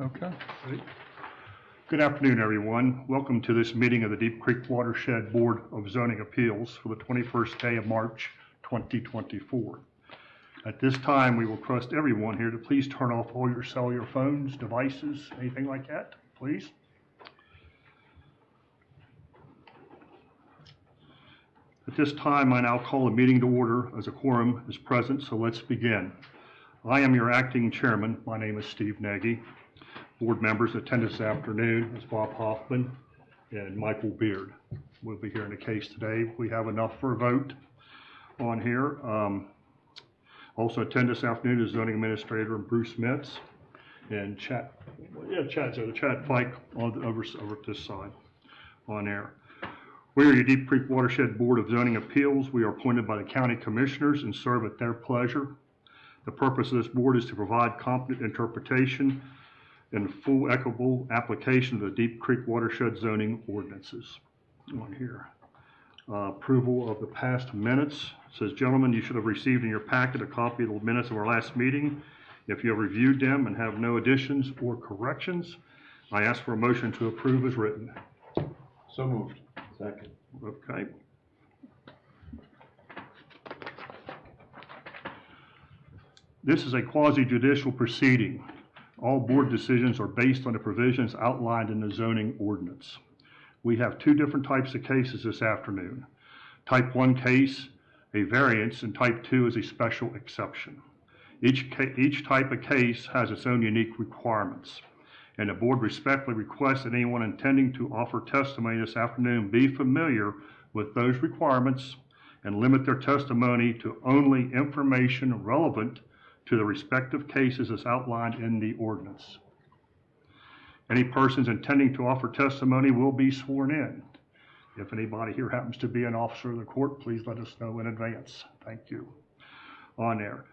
Okay. Great. Good afternoon, everyone. Welcome to this meeting of the Deep Creek Watershed Board of Zoning Appeals for the 21st day of March 2024. At this time, we will request everyone here to please turn off all your cellular phones, devices, anything like that, please. At this time, I now call the meeting to order as a quorum is present, so let's begin. I am your acting chairman. My name is Steve Nagy. Board members attended this afternoon is Bob Hoffman and Michael Beard. We'll be hearing the case today. We have enough for a vote on here. Also attend this afternoon is zoning administrator Bruce Metz and Chad Fike over at this side on air. We are your Deep Creek Watershed Board of Zoning Appeals. We are appointed by the county commissioners and serve at their pleasure. The purpose of this board is to provide competent interpretation and full equitable application of the Deep Creek Watershed zoning ordinances. On here. Approval of the past minutes. It says, gentlemen, you should have received in your packet a copy of the minutes of our last meeting. If you have reviewed them and have no additions or corrections, I ask for a motion to approve as written. So moved. Second. Okay. This is a quasi-judicial proceeding. All board decisions are based on the provisions outlined in the zoning ordinance. We have two different types of cases this afternoon. Type 1 case, a variance, and type 2 is a special exception. Each type of case has its own unique requirements, and the board respectfully requests that anyone intending to offer testimony this afternoon be familiar with those requirements and limit their testimony to only information relevant to the respective cases as outlined in the ordinance. Any persons intending to offer testimony will be sworn in. If anybody here happens to be an officer of the court, please let us know in advance. Thank you. On there.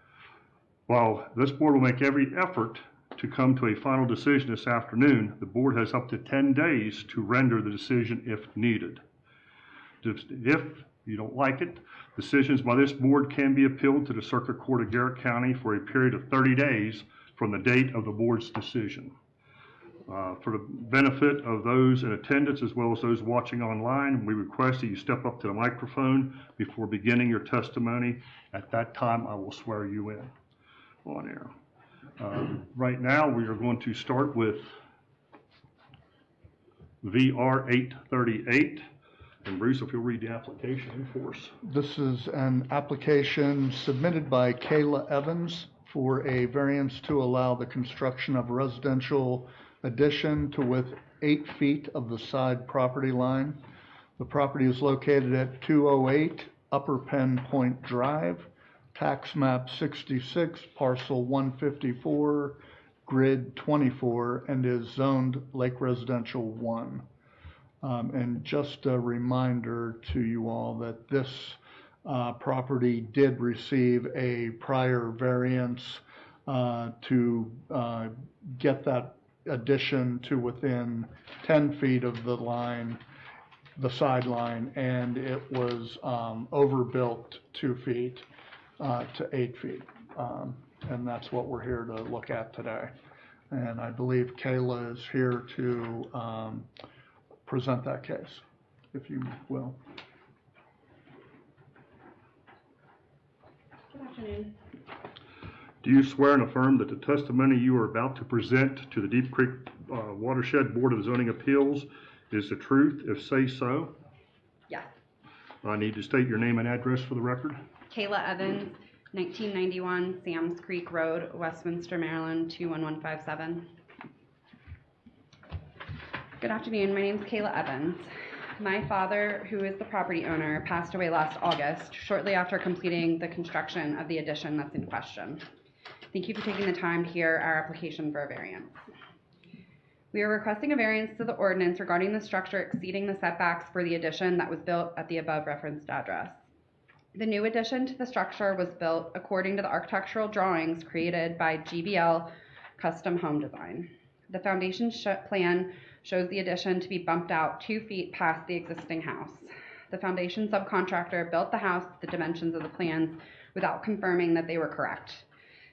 While this board will make every effort to come to a final decision this afternoon, the board has up to 10 days to render the decision if needed. If you don't like it, decisions by this board can be appealed to the Circuit Court of Garrett County for a period of 30 days from the date of the board's decision. For the benefit of those in attendance as well as those watching online, we request that you step up to the microphone before beginning your testimony. At that time, I will swear you in on air. Right now, we are going to start with VR 838. And Bruce, if you'll read the application for us. This is an application submitted by Kayla Evans for a variance to allow the construction of a residential addition to within 8 feet of the side property line. The property is located at 208 Upper Penn Point Drive, tax map 66, parcel 154, grid 24, and is zoned Lake Residential 1. And just a reminder to you all that this property did receive a prior variance to get that addition to within 10 feet of the line, the sideline, and it was overbuilt 2 feet to 8 feet. And that's what we're here to look at today. And I believe Kayla is here to present that case, if you will. Good afternoon. Do you swear and affirm that the testimony you are about to present to the Deep Creek Watershed Board of Zoning Appeals is the truth? If say so. Yes. I need to state your name and address for the record. Kayla Evans, 1991 Sam's Creek Road, Westminster, Maryland, 21157. Good afternoon, my name is Kayla Evans. My father, who is the property owner, passed away last August, shortly after completing the construction of the addition that's in question. Thank you for taking the time to hear our application for a variance. We are requesting a variance to the ordinance regarding the structure exceeding the setbacks for the addition that was built at the above referenced address. The new addition to the structure was built according to the architectural drawings created by GBL Custom Home Design. The foundation plan shows the addition to be bumped out 2 feet past the existing house. The foundation subcontractor built the house to the dimensions of the plans without confirming that they were correct.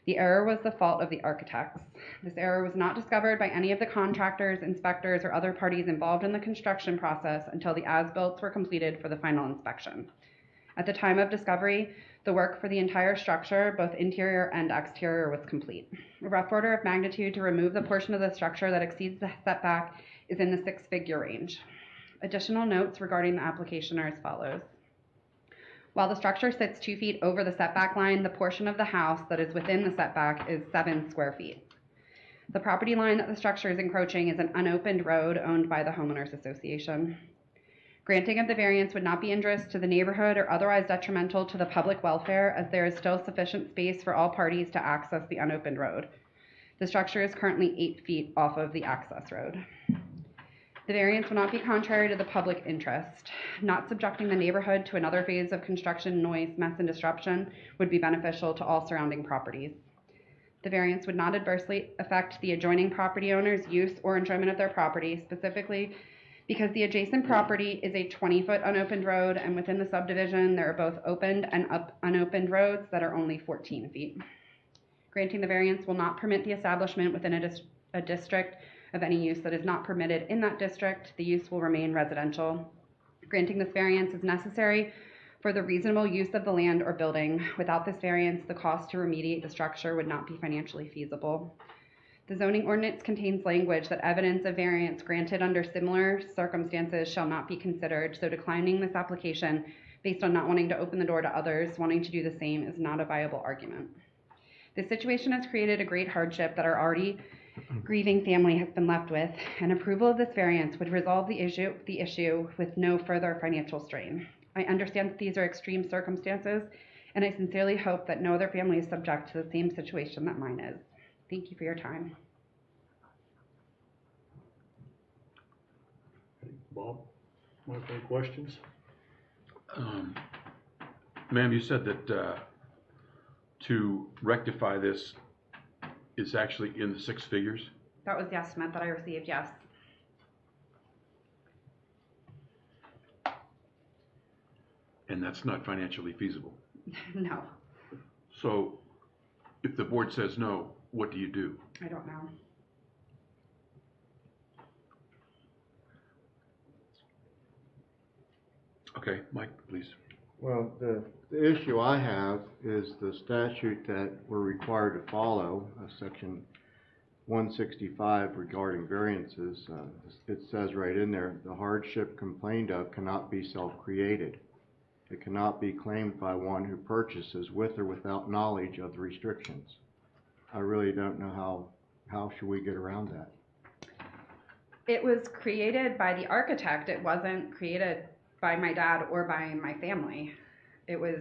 The error was the fault of the architects. This error was not discovered by any of the contractors, inspectors, or other parties involved in the construction process until the as-built were completed for the final inspection. At the time of discovery, the work for the entire structure, both interior and exterior, was complete. A rough order of magnitude to remove the portion of the structure that exceeds the setback is in the six-figure range. Additional notes regarding the application are as follows. While the structure sits 2 feet over the setback line, the portion of the house that is within the setback is 7 square feet. The property line that the structure is encroaching is an unopened road owned by the homeowners association. Granting of the variance would not be injurious to the neighborhood or otherwise detrimental to the public welfare, as there is still sufficient space for all parties to access the unopened road. The structure is currently 8 feet off of the access road. The variance will not be contrary to the public interest. Not subjecting the neighborhood to another phase of construction, noise, mess, and disruption would be beneficial to all surrounding properties. The variance would not adversely affect the adjoining property owner's use or enjoyment of their property, specifically because the adjacent property is a 20-foot unopened road, and within the subdivision there are both opened and unopened roads that are only 14 feet. Granting the variance will not permit the establishment within a district of any use that is not permitted in that district. The use will remain residential. Granting this variance is necessary for the reasonable use of the land or building. Without this variance, the cost to remediate the structure would not be financially feasible. The zoning ordinance contains language that evidence of variance granted under similar circumstances shall not be considered, so declining this application based on not wanting to open the door to others wanting to do the same is not a viable argument. This situation has created a great hardship that our already grieving family has been left with, and approval of this variance would resolve the issue with no further financial strain. I understand that these are extreme circumstances, and I sincerely hope that no other family is subject to the same situation that mine is. Thank you for your time. Bob, any questions? Ma'am, you said that to rectify this is actually in the six figures? That was the estimate that I received, yes. And that's not financially feasible? No. So if the board says no, what do you do? I don't know. Okay, Mike, please. Well, the issue I have is the statute that we're required to follow, section 165 regarding variances. It says right in there, the hardship complained of cannot be self-created. It cannot be claimed by one who purchases with or without knowledge of the restrictions. I really don't know how should we get around that. It was created by the architect. It wasn't created by my dad or by my family. It was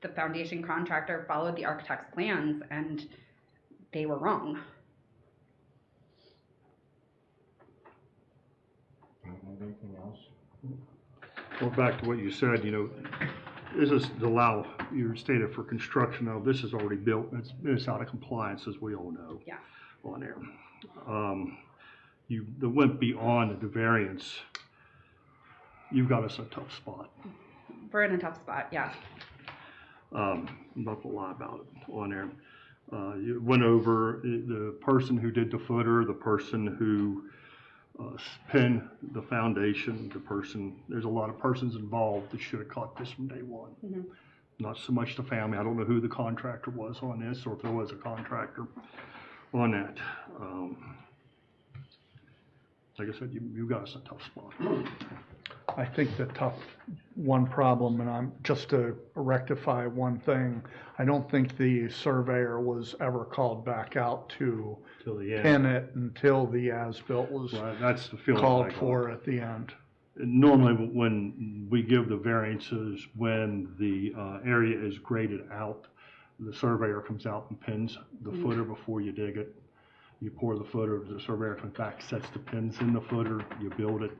the foundation contractor followed the architect's plans, and they were wrong. Anything else? Well, back to what you said, this is to allow your stated for construction. Now, this is already built. It's out of compliance, as we all know. Yeah. On there. That went beyond the variance. You've got us a tough spot. We're in a tough spot, yeah. I'm not gonna lie about it on there. You went over the person who did the footer, the person who pinned the foundation, there's a lot of persons involved that should have caught this from day one. Mm-hmm. Not so much the family. I don't know who the contractor was on this, or if there was a contractor on that. Like I said, you got us a tough spot. I think the one problem, and I'm just to rectify one thing, I don't think the surveyor was ever called back out to Till the end. pin it until the as-built was That's the feeling called for at the end. Normally, when we give the variances, when the area is graded out, the surveyor comes out and pins the footer before you dig it. You pour the footer, the surveyor comes back, sets the pins in the footer, you build it.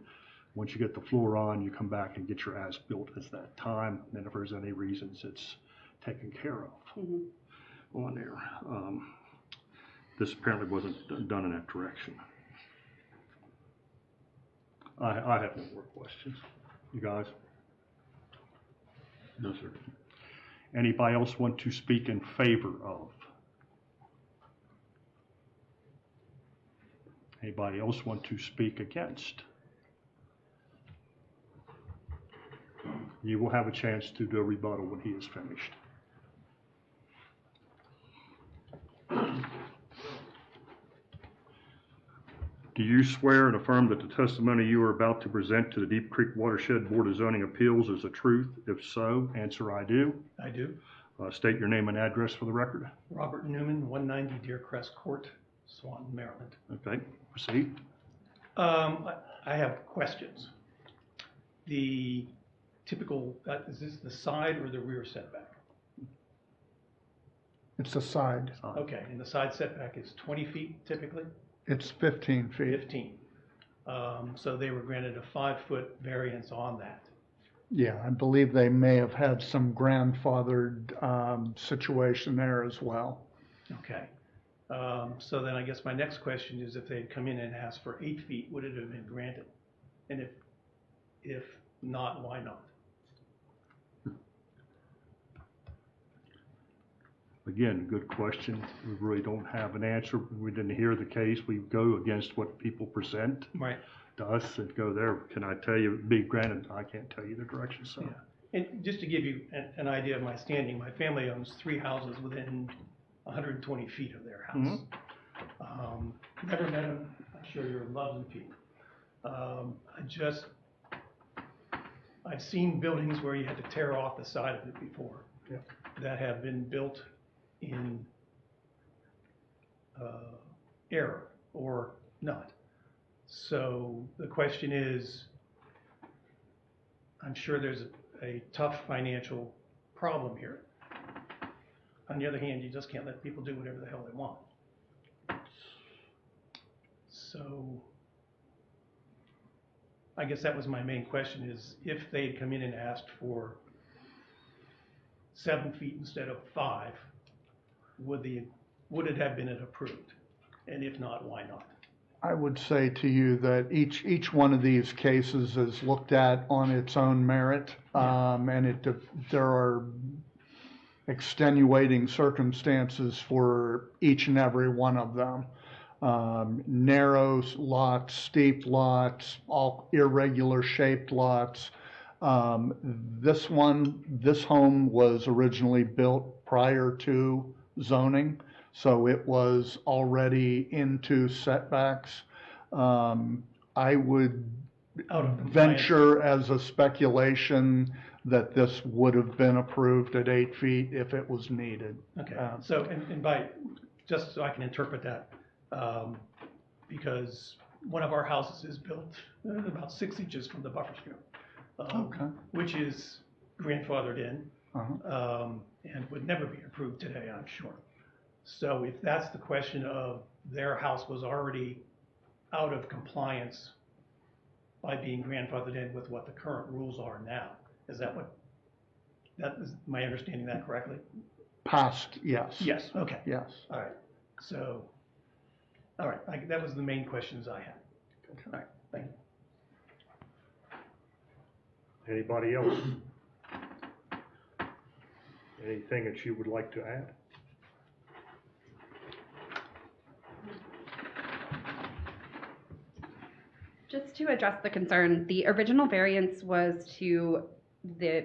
Once you get the floor on, you come back and get your as-built at that time. And if there's any reasons, it's taken care of on there. This apparently wasn't done in that direction. I have no more questions. You guys? No, sir. Anybody else want to speak in favor of Anybody else want to speak against? You will have a chance to do a rebuttal when he is finished. Do you swear and affirm that the testimony you are about to present to the Deep Creek Watershed Board of Zoning Appeals is the truth? If so, answer I do. I do. State your name and address for the record. Robert Newman, 190 Deer Crest Court, Swanton, Maryland. Okay, proceed. I have questions. The typical, is this the side or the rear setback? It's a side. Okay, and the side setback is 20 feet typically? It's 15 feet. 15. So they were granted a 5-foot variance on that. Yeah, I believe they may have had some grandfathered situation there as well. Okay. So then I guess my next question is if they'd come in and asked for 8 feet, would it have been granted? And if not, why not? Again, good question. We really don't have an answer. We didn't hear the case. We go against what people present Right. to us and go there. Can I tell you, be granted, I can't tell you the direction, so. Yeah. And just to give you an idea of my standing, my family owns 3 houses within 120 feet of their house. Never met them. I'm sure you're lovely people. I've seen buildings where you had to tear off the side of it before that have been built in error or not. So the question is, I'm sure there's a tough financial problem here. On the other hand, you just can't let people do whatever the hell they want. So I guess that was my main question is if they'd come in and asked for 7 feet instead of 5, would it have been approved? And if not, why not? I would say to you that each one of these cases is looked at on its own merit, and there are extenuating circumstances for each and every one of them. Narrow lots, steep lots, all irregular shaped lots. This home was originally built prior to zoning, so it was already into setbacks. I would venture as a speculation that this would have been approved at 8 feet if it was needed. Okay, so, and by, just so I can interpret that, because one of our houses is built about 6 inches from the buffer strip, which is grandfathered in, and would never be approved today, I'm sure. So if that's the question of their house was already out of compliance by being grandfathered in with what the current rules are now, is that my understanding that correctly? Past, yes. Yes, okay. Yes. All right, so, all right, that was the main questions I had. All right, thank you. Anybody else? Anything that you would like to add? Just to address the concern, the original variance was to the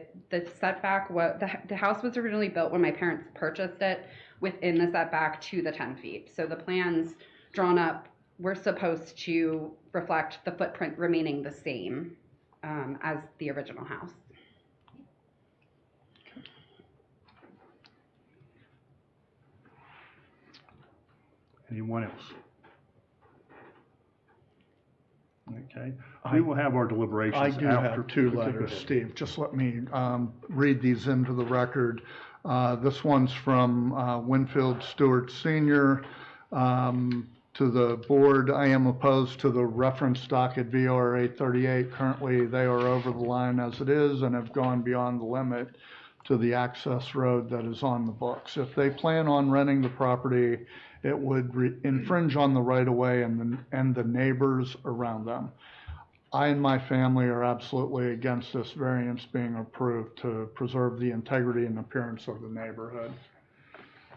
setback. The house was originally built when my parents purchased it within the setback to the 10 feet. So the plans drawn up were supposed to reflect the footprint remaining the same as the original house. Anyone else? Okay, we will have our deliberations I after. do have 2 Go letters, ahead. Steve. Just let me read these into the record. This one's from Winfield Stewart Sr. To the board, I am opposed to the reference docket VR 838. Currently, they are over the line as it is and have gone beyond the limit to the access road that is on the books. If they plan on renting the property, it would infringe on the right-of-way and the neighbors around them. I and my family are absolutely against this variance being approved to preserve the integrity and appearance of the neighborhood.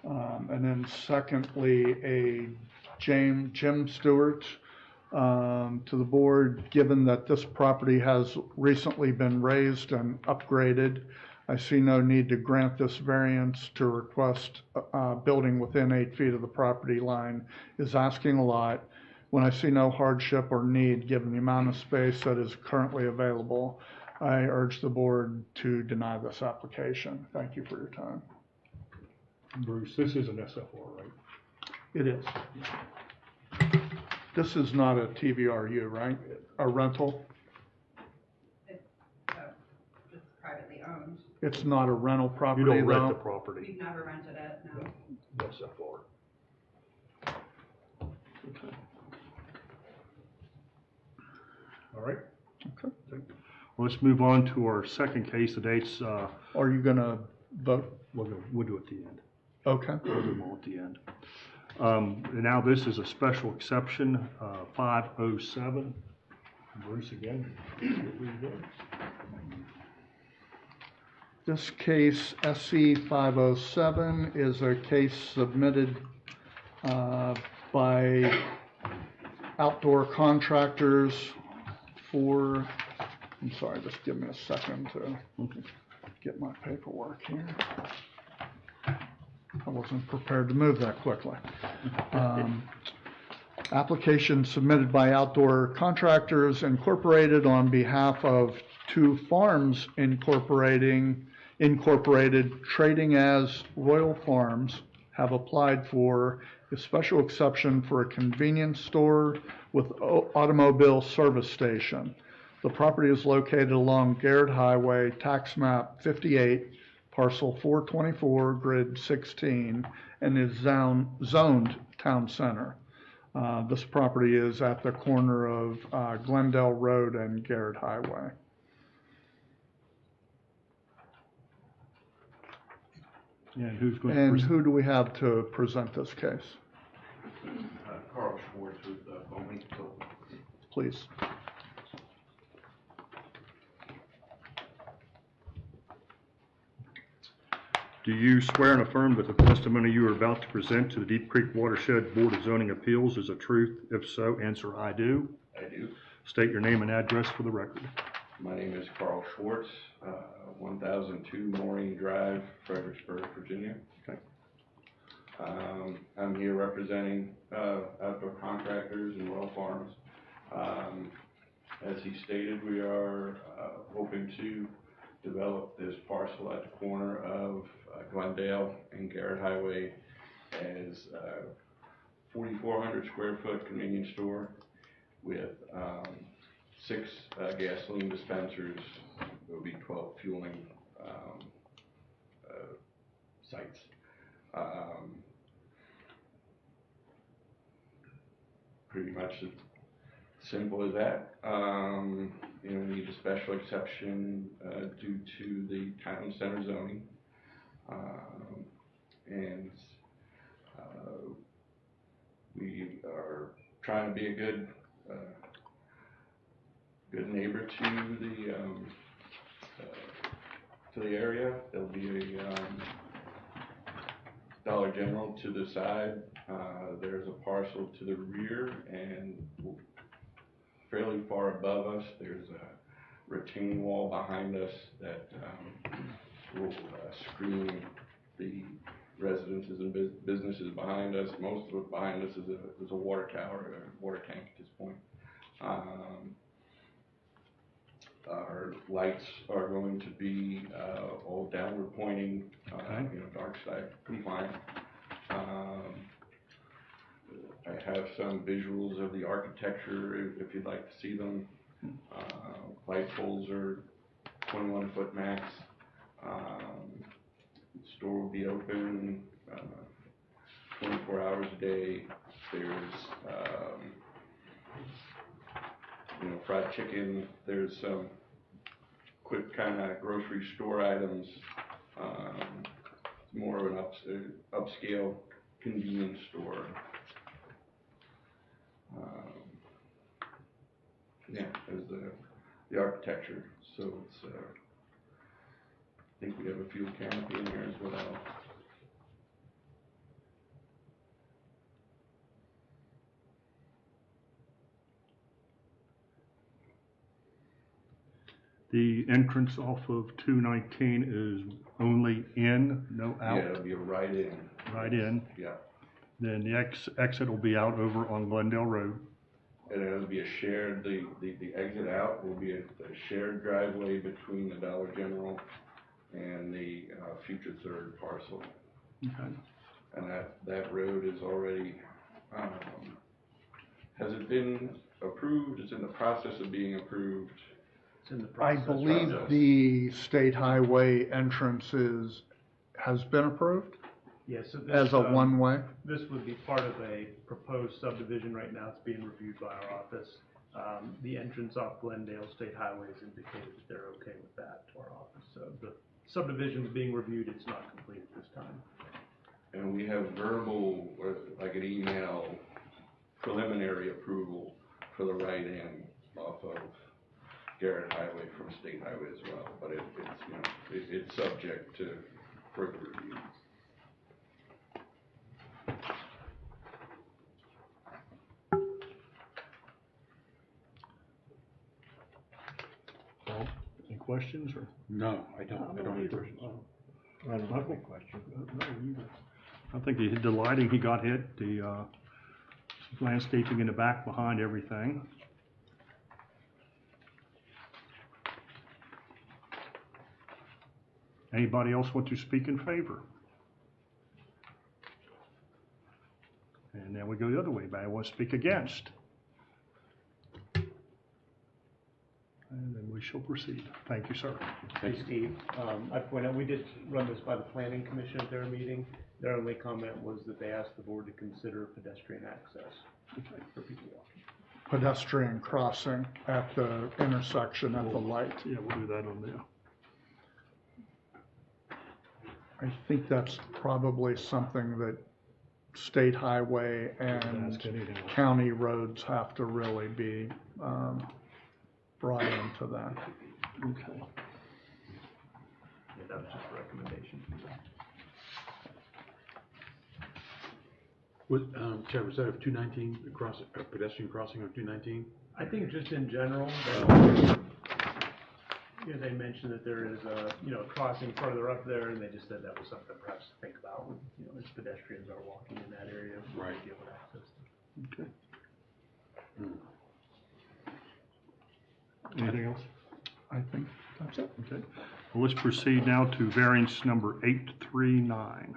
And then secondly, Jim Stewart, to the board, given that this property has recently been raised and upgraded, I see no need to grant this variance to request building within 8 feet of the property line is asking a lot when I see no hardship or need given the amount of space that is currently available. I urge the board to deny this application. Thank you for your time. Bruce, this is an SFR, right? It is. This is not a TVRU, right? A rental? It's privately owned. It's not a rental property, You don't rent though? the property. We've never rented it, no. SFR. Okay. All right. Okay. Well, let's move on to our second case. The date's, Are you gonna vote? we'll do it at the end. Okay. We'll do them all at the end. And now this is a special exception, 507. Bruce again. This case, SC 507, is a case submitted by outdoor contractors for, I'm sorry, just give me a second to get my paperwork here. I wasn't prepared to move that quickly. Application submitted by Outdoor Contractors Incorporated on behalf of Two Farms Incorporated, trading as Royal Farms, have applied for a special exception for a convenience store with automobile service station. The property is located along Garrett Highway, tax map 58, parcel 424, grid 16, and is zoned town center. This property is at the corner of Glendale Road and Garrett Highway. And who's going to And present? who do we have to present this case? Carl Schwartz with Bowman Consulting. Please. Do you swear and affirm that the testimony you are about to present to the Deep Creek Watershed Board of Zoning Appeals is the truth? If so, answer I do. I do. State your name and address for the record. My name is Carl Schwartz, 1002 Maureen Drive, Fredericksburg, Virginia. Okay. I'm here representing Outdoor Contractors and Royal Farms. As he stated, we are hoping to develop this parcel at the corner of Glendale and Garrett Highway as a 4,400 square foot convenience store with 6 gasoline dispensers. There will be 12 fueling sites. Pretty much as simple as that. You know, we need a special exception due to the town center zoning. And we are trying to be a good neighbor to the area. There'll be a Dollar General to the side. There's a parcel to the rear, and fairly far above us, there's a retaining wall behind us that will screen the residences and businesses behind us. Most of it behind us is a water tower, a water tank at this point. Our lights are going to be all downward pointing, you know, dark side compliant. I have some visuals of the architecture if you'd like to see them. Light poles are 21 foot max. The store will be open 24 hours a day. There's you know, fried chicken. There's some quick kind of grocery store items. It's more of an upscale convenience store. Yeah, there's the architecture. So it's I think we have a fuel canopy in here as well. The entrance off of 219 is only in, no Yeah, out? it'll be a right in. Right in. Yeah, Then the exit will be out over on Glendale Road. and it'll be a shared, the exit out will be a shared driveway between the Dollar General and the future third parcel. Okay. And that road is already, has it been approved? It's in the process of being approved. It's in the I process. believe process. the state highway entrance has been approved Yeah, so this, as a one-way. this would be part of a proposed subdivision. Right now, it's being reviewed by our office. The entrance off Glendale State Highway has indicated that they're okay with that to our office. So the subdivision is being reviewed. It's not complete at this time. And we have verbal, or like an email, preliminary approval for the right end off of Garrett Highway from State Highway as well. But it's subject to further review. Paul, any questions or? No, I don't have any questions. I don't have any question. I think the lighting he got hit, the landscaping in the back behind everything. Anybody else want to speak in favor? And then we go the other way, anybody want to speak against? And then we shall proceed. Thank you, sir. Hey, Steve, I point out, we did run this by the planning commission at their meeting. Their only comment was that they asked the board to consider pedestrian access for people walking. Pedestrian crossing at the intersection at the light. Yeah, we'll do that on there. I think that's probably something that state highway and Ask anything else. county roads have to really be brought into that. Okay. Yeah, that was just a recommendation. Chad, was that of 219, a pedestrian crossing of 219? I think just in general, they mentioned that there is a, a crossing further up there, and they just said that was something perhaps to think about when, as pedestrians are walking in that area, Right. to be able to access them. Okay. Anything else? I think that's it. Okay. Well, let's proceed now to variance number 839.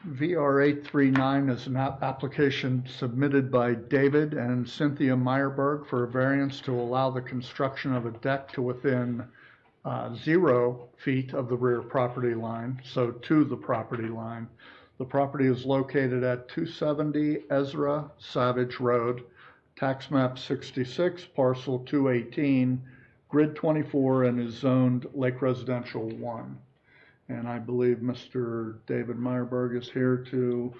VR 839 is an application submitted by David and Cynthia Meyerberg for a variance to allow the construction of a deck to within 0 feet of the rear property line, so to the property line. The property is located at 270 Ezra Savage Road, tax map 66, parcel 218, grid 24, and is zoned Lake Residential 1. And I believe Mr. David Meyerberg is here to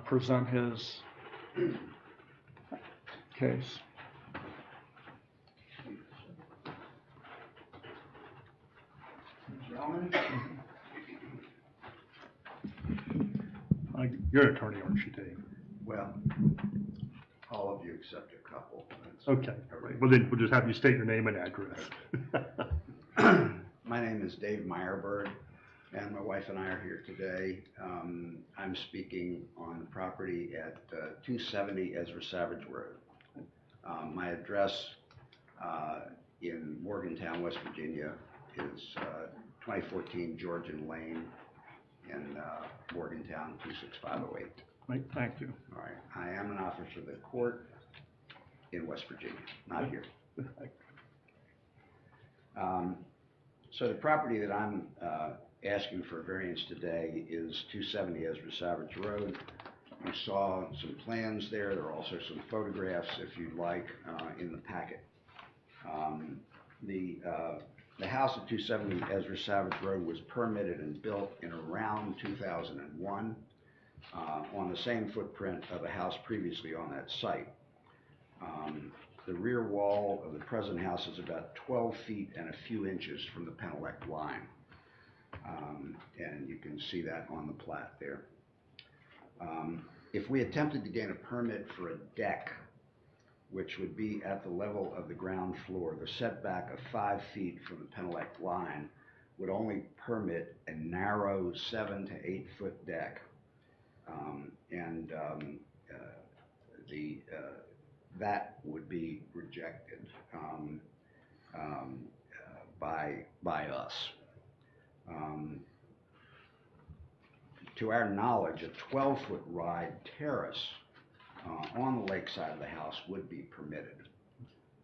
present his case. Gentlemen, You're an attorney, aren't you, Dave? well, all of you except a couple. That's Okay. everybody. Well, then we'll just have you state your name and address. My name is Dave Meyerberg, and my wife and I are here today. I'm speaking on the property at 270 Ezra Savage Road. My address in Morgantown, West Virginia is 2014 Georgian Lane in Morgantown, 26508. Right, thank you. All right, I am an officer of the court in West Virginia, not here. So the property that I'm asking for variance today is 270 Ezra Savage Road. You saw some plans there. There are also some photographs, if you'd like, in the packet. The house at 270 Ezra Savage Road was permitted and built in around 2001 on the same footprint of a house previously on that site. The rear wall of the present house is about 12 feet and a few inches from the Penelec line. And you can see that on the plat there. If we attempted to gain a permit for a deck which would be at the level of the ground floor. The setback of 5 feet from the Penelec line would only permit a narrow 7 to 8 foot deck. That would be rejected by us. To our knowledge, a 12-foot wide terrace on the lake side of the house would be permitted.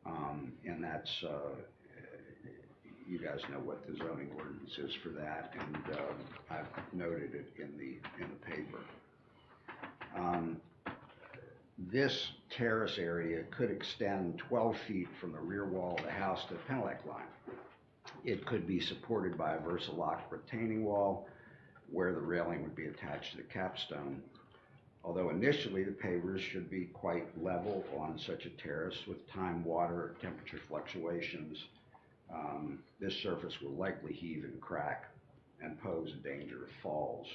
And that's, you guys know what the zoning ordinance is for that, and I've noted it in the paper. This terrace area could extend 12 feet from the rear wall of the house to the Penelec line. It could be supported by a Versalock retaining wall where the railing would be attached to the capstone. Although initially the pavers should be quite level on such a terrace, with time, water, temperature fluctuations, this surface will likely heave and crack and pose a danger of falls.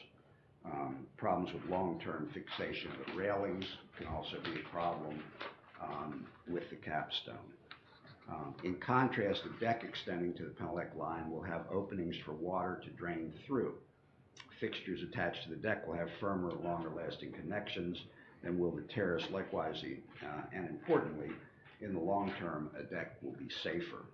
Problems with long-term fixation of the railings can also be a problem with the capstone. In contrast, the deck extending to the Penelec line will have openings for water to drain through. Fixtures attached to the deck will have firmer, longer-lasting connections than will the terrace. Likewise, and importantly, in the long term, a deck will be safer.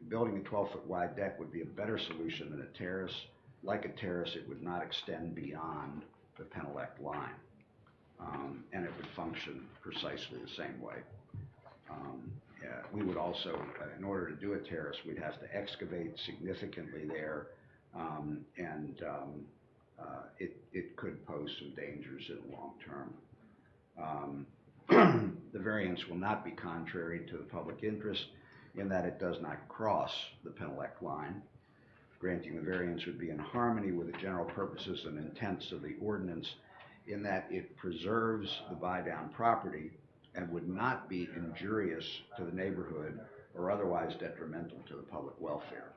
Building a 12-foot wide deck would be a better solution than a terrace. Like a terrace, it would not extend beyond the Penelec line, and it would function precisely the same way. We would also, in order to do a terrace, we'd have to excavate significantly there, and it could pose some dangers in the long term. The variance will not be contrary to the public interest in that it does not cross the Penelec line. Granting the variance would be in harmony with the general purposes and intents of the ordinance in that it preserves the buy-down property and would not be injurious to the neighborhood or otherwise detrimental to the public welfare.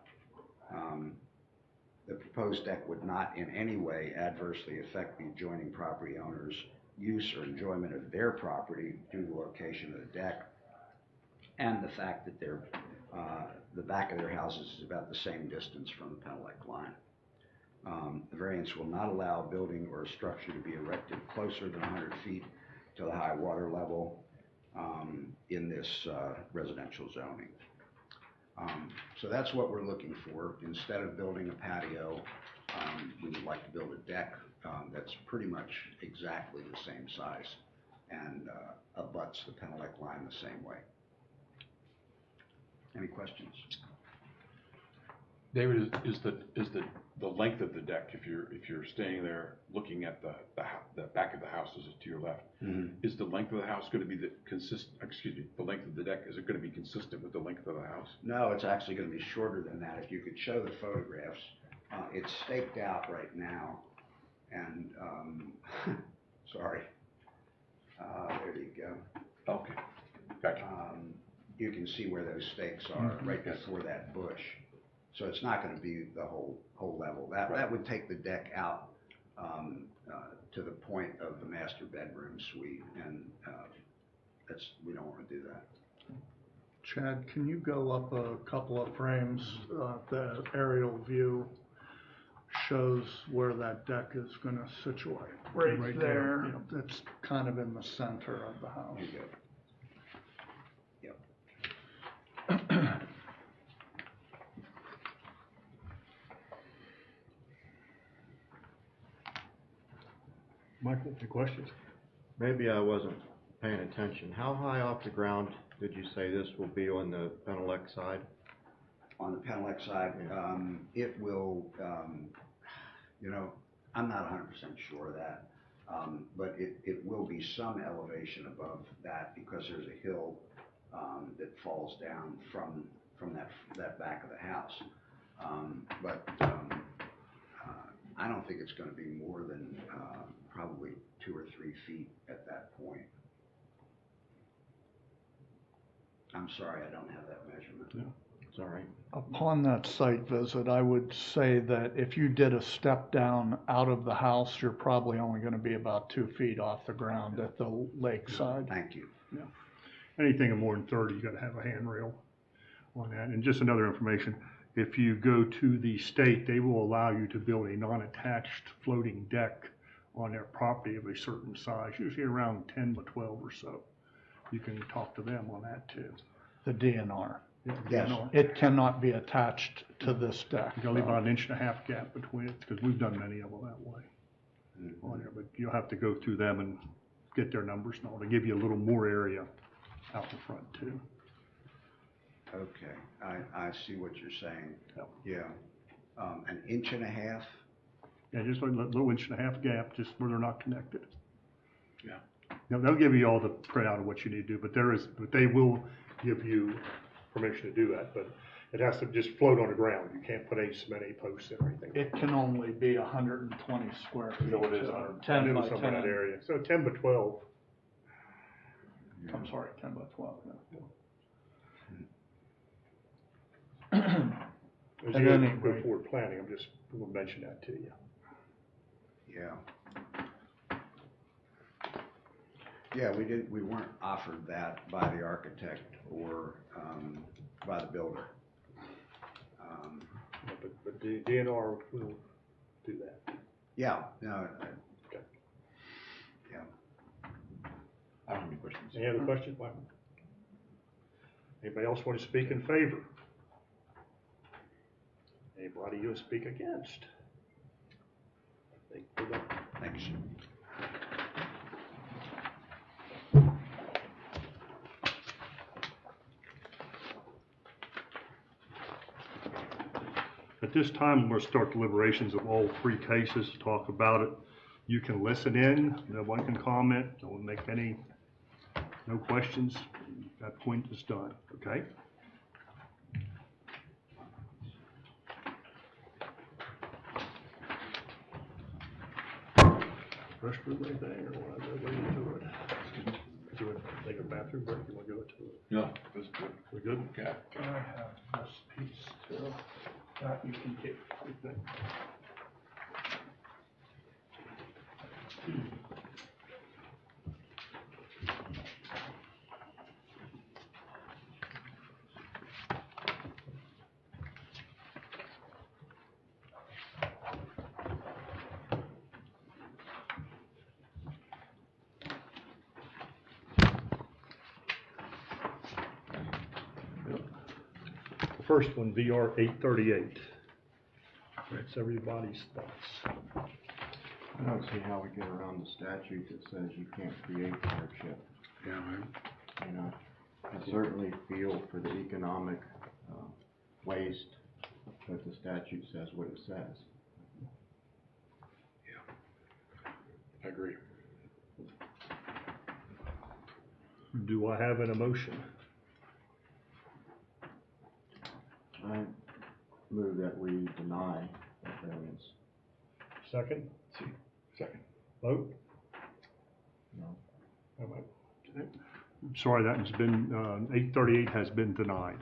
The proposed deck would not in any way adversely affect the adjoining property owner's use or enjoyment of their property due to the location of the deck and the fact that the back of their houses is about the same distance from the Penelec line. The variance will not allow a building or a structure to be erected closer than 100 feet to the high water level in this residential zoning. So that's what we're looking for. Instead of building a patio, we would like to build a deck that's pretty much exactly the same size and abuts the Penelec line the same way. Any questions? David, is the length of the deck, if you're staying there looking at the back of the house is to your left, is the length of the house going to be the length of the deck, is it going to be consistent with the length of the house? No, it's actually going to be shorter than that. If you could show the photographs, it's staked out right now, and sorry, there you go. Okay, gotcha. You can see where those stakes are right before that bush. So it's not going to be the whole level. That would take the deck out to the point of the master bedroom suite, and we don't want to do that. Chad, can you go up a couple of frames? The aerial view shows where that deck is going to situate. Right there. Yeah, it's kind of in the center of the house. There you go. Michael, any questions? Maybe I wasn't paying attention. How high off the ground did you say this will be on the Penelec side? On the Penelec side, it will, I'm not 100% sure of that, but it will be some elevation above that because there's a hill that falls down from that back of the house. But I don't think it's going to be more than probably 2 or 3 feet at that point. I'm sorry, I don't have that measurement. Yeah. It's all right. Upon that site visit, I would say that if you did a step down out of the house, you're probably only gonna be about 2 feet off the ground at the lakeside. Thank you. Anything of more than 30, you gotta have a handrail on that. And just another information, if you go to the state, they will allow you to build a non-attached floating deck on their property of a certain size, usually around 10 by 12 or so. You can talk to them on that too. The DNR. Yes. It cannot be attached to this deck. You gotta leave about an 1.5 inch gap between it, because we've done many of them that way Mm-hmm. on there, but you'll have to go through them and get their numbers and all. They give you a little more area out in front too. Okay, I see what you're saying. Yep. Yeah. 1.5 inches? Yeah, just a little 1.5 inch gap, just where they're not connected. Yeah. They'll give you all the printout of what you need to do, but they will give you permission to do that, but it has to just float on the ground. You can't put any cement, any posts in or anything. It can only be 120 square feet. So it is, so I 10 knew by somewhere in 10. that area. So 10 by 12. I'm sorry, 10 by 12, As At you any go rate. forward planning, I'm just going to mention that to you. Yeah. Yeah, we weren't offered that by the architect or, by the builder. But the DNR will do that. Yeah, no, Okay. yeah. I don't have any questions. Any other questions, Mike? Anybody else want to speak in favor? Anybody you speak against? I think we're done. Thanks. At this time, we're going to start deliberations of all 3 cases, talk about it. You can listen in, no one can comment, don't make no questions. That point is done, okay? Restroom anything, or want to go right into it? Do it, take a bathroom break, you want to go into it? No, that's good. We're good? Okay. I have this piece too, that you can keep. First one, VR 838. That's everybody's thoughts. I don't see how we get around the statute that says you can't create hardship. Yeah, right. You know, I certainly feel for the economic waste, but the statute says what it says. I agree. Do I have an emotion? I move that we deny that variance. Second? Second. Vote? No. All right. I'm sorry, that has been, 838 has been denied.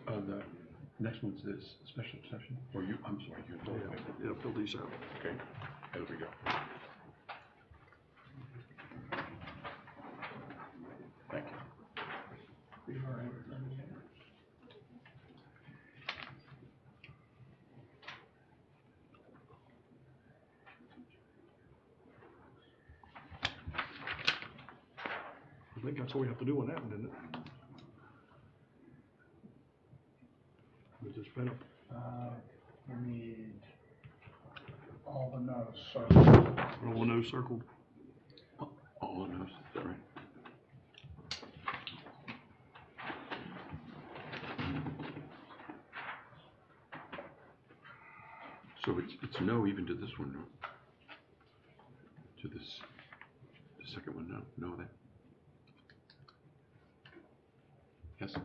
On the next one's this special session, or you, I'm sorry, you're talking. Yeah, fill these out. Okay, there we go. Thank you. I think that's all we have to do on that one, isn't it? It's just been We need all the no's circled. all no circled. All of those, is that right? So it's no even to this one, no? To this, the second one, no that? Yes?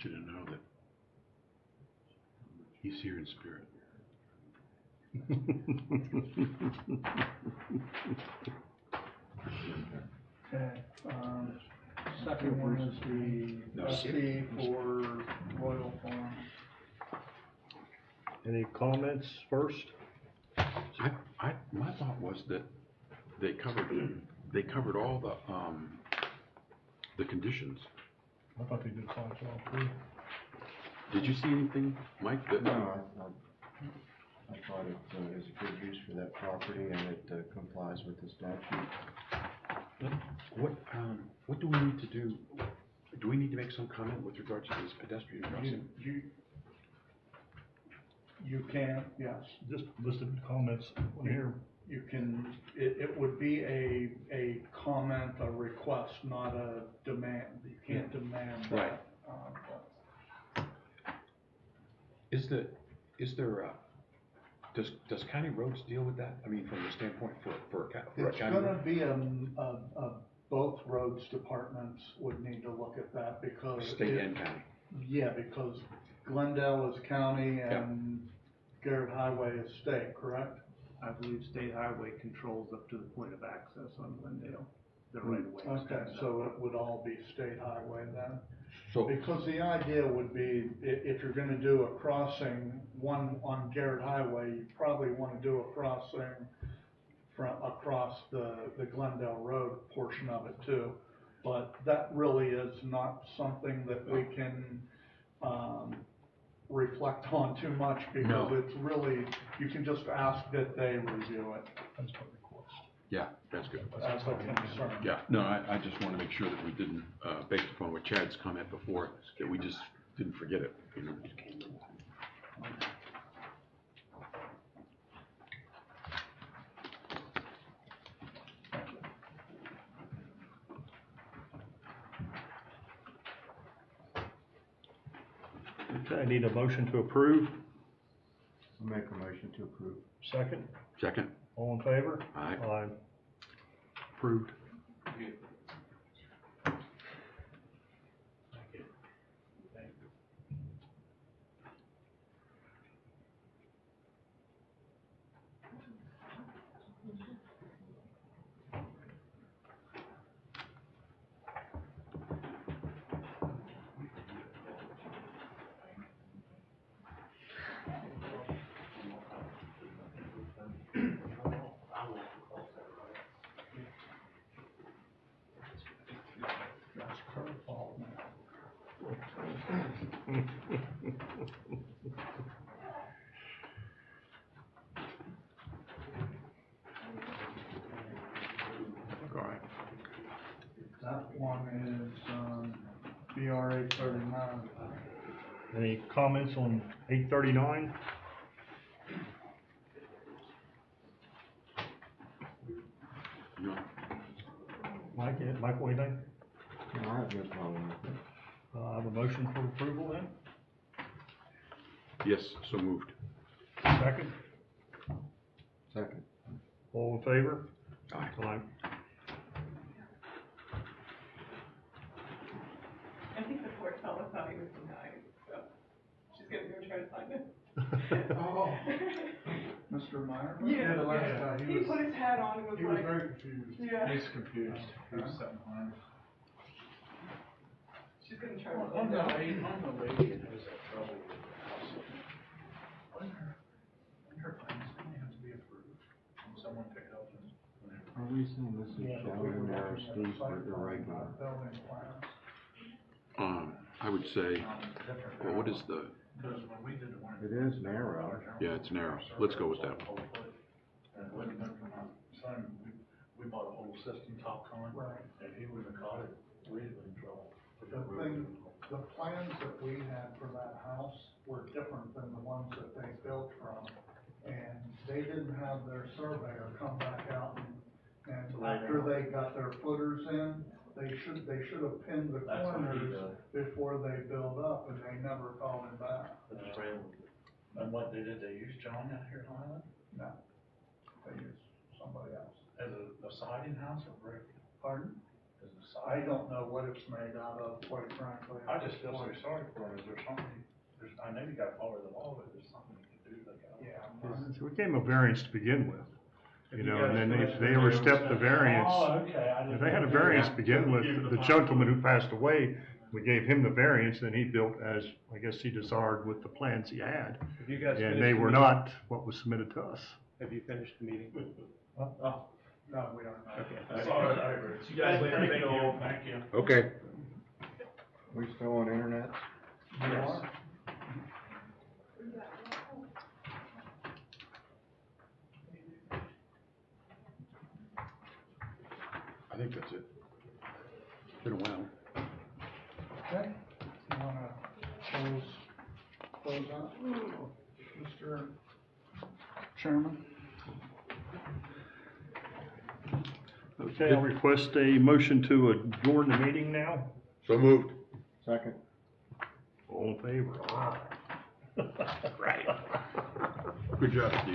want you to know that he's here in spirit. Okay, second one is the fee for Royal Farm. Any comments first? My thought was that they covered all the conditions. I thought they did sign all three. Did you see anything, Mike, that? No, I thought it is a good use for that property and it complies with the statute. What do we need to do? Do we need to make some comment with regard to this pedestrian crossing? You can, yes. Just listed comments on here. You can, it would be a comment, a request, not a demand. You can't demand that. Right. Does county roads deal with that? I mean, from the standpoint for a county It's gonna road? be both roads departments would need to look at that because. State and county. Yeah, because Glendale is county and Garrett Highway is state, correct? I believe State Highway controls up to the point of access on Glendale, the right of way. Okay, so it would all be state highway then? So, Because the idea would be, if you're gonna do a crossing, one on Garrett Highway, you probably wanna do a crossing across the Glendale Road portion of it too. But that really is not something that we can, reflect on too much because No. it's really, you can just ask that they review it. That's my request. yeah, that's good. That's a concern. Yeah, no, I just want to make sure that we didn't, based upon what Chad's comment before, that we just didn't forget it, you know? Okay, I need a motion to approve. I'll make a motion to approve. Second, Second? all in favor? Aye. Aye. Approved. That's curveball now. All right. That one is, BRA 39. Any comments on 839? No. Mike, Michael, anything? No, I have no problem with it. I have a motion for approval then. Yes, so moved. Second, Second. all in favor? Aye. Aye. I think the poor fella thought he was denied, so she's gonna go try to find him. Oh, Mr. Meyer? Yeah, the last yeah. guy, He put his hat on and was like. very confused. Yeah. He's confused. He was sitting behind. She's gonna try to I'm find the him. lady, that has that trouble with the house. When her plans only have to be approved, and someone pick it up and. Are we saying this is shallow, narrow, steep, or irregular? Building plans. I would say, well, what is the, Because when we did the one. It is narrow. yeah, it's narrow. Let's go with that one. And it wouldn't have been from our son, we bought a whole system top con. Right. And he would have caught it, we'd have been in trouble. The plans that we had for that house were different than the ones that they built from. And they didn't have their surveyor come back out and after they got their footers in, they should have pinned the corners before they build up, and they never called him back. And what they did, they use John out here in Highland No, they used somebody else. as a siding house or brick? Pardon? As a I don't know what it's made out of, quite frankly. I just feel so sorry for him. Is there something, I know you gotta follow the law, but there's something you can do to help. Yeah. So we gave them a variance to begin with, you know, and then guys they overstepped the variance. Oh, okay. I didn't They had a know. variance to begin with. Give The gentleman who passed away, we gave him the variance, and he built as, I guess he desired with the plans he had. Have you guys And finished they the were meeting? not what was submitted to us. Have you finished the meeting? Oh, no, we don't know. Okay. That's all right, I agree. See you guys later. Thank you. Thank you. Okay. We still on internet? You are? I think that's it. Been a while. Okay. You wanna close out, Mr. Chairman? Okay, I'll request a motion to adjourn the meeting now. So moved. Second. All in favor? Aye. Right. Good job, Steve.